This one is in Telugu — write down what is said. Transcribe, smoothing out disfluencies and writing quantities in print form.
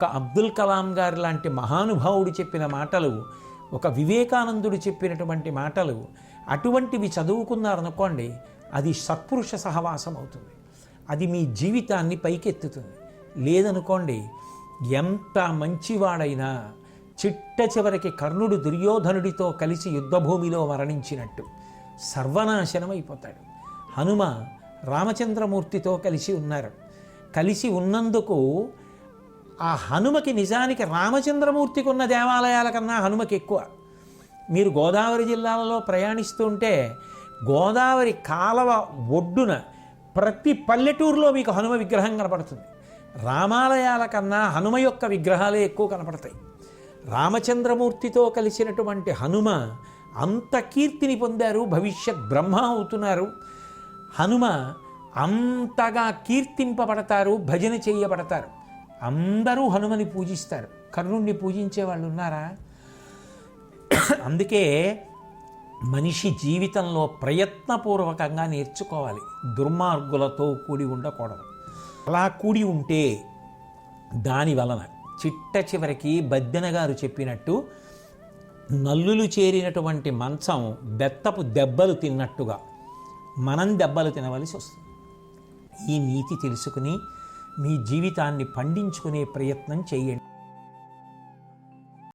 ఒక అబ్దుల్ కలాం గారు లాంటి మహానుభావుడు చెప్పిన మాటలు, ఒక వివేకానందుడు చెప్పినటువంటి మాటలు, అటువంటివి చదువుకున్నారనుకోండి, అది సత్పురుష సహవాసం అవుతుంది. అది మీ జీవితాన్ని పైకెత్తుతుంది. లేదనుకోండి, ఎంత మంచివాడైనా చిట్ట చివరికి కర్ణుడు దుర్యోధనుడితో కలిసి యుద్ధభూమిలో మరణించినట్టు సర్వనాశనం అయిపోతాడు. హనుమ రామచంద్రమూర్తితో కలిసి ఉన్నారు. కలిసి ఉన్నందుకు ఆ హనుమకి నిజానికి రామచంద్రమూర్తికి ఉన్న దేవాలయాల కన్నా హనుమకి ఎక్కువ. మీరు గోదావరి జిల్లాలలో ప్రయాణిస్తుంటే గోదావరి కాలవ ఒడ్డున ప్రతి పల్లెటూరులో మీకు హనుమ విగ్రహం కనపడుతుంది. రామాలయాల కన్నా హనుమ యొక్క విగ్రహాలే ఎక్కువ కనపడతాయి. రామచంద్రమూర్తితో కలిసినటువంటి హనుమ అంత కీర్తిని పొందారు, భవిష్యత్ బ్రహ్మ అవుతున్నారు. హనుమ అంతగా కీర్తింపబడతారు, భజన చేయబడతారు. అందరూ హనుమని పూజిస్తారు. కర్ణుణ్ణి పూజించే వాళ్ళు ఉన్నారా? అందుకే మనిషి జీవితంలో ప్రయత్నపూర్వకంగా నేర్చుకోవాలి. దుర్మార్గులతో కూడి ఉండకూడదు. అలా కూడి ఉంటే దాని వలన చిట్ట చివరికి బద్దెన గారు చెప్పినట్టు నల్లులు చేరినటువంటి మంచం బెత్తపు దెబ్బలు తిన్నట్టుగా మనం దెబ్బలు తినవలసి వస్తుంది. ఈ నీతి తెలుసుకుని మీ జీవితాన్ని పండించుకునే ప్రయత్నం చేయండి.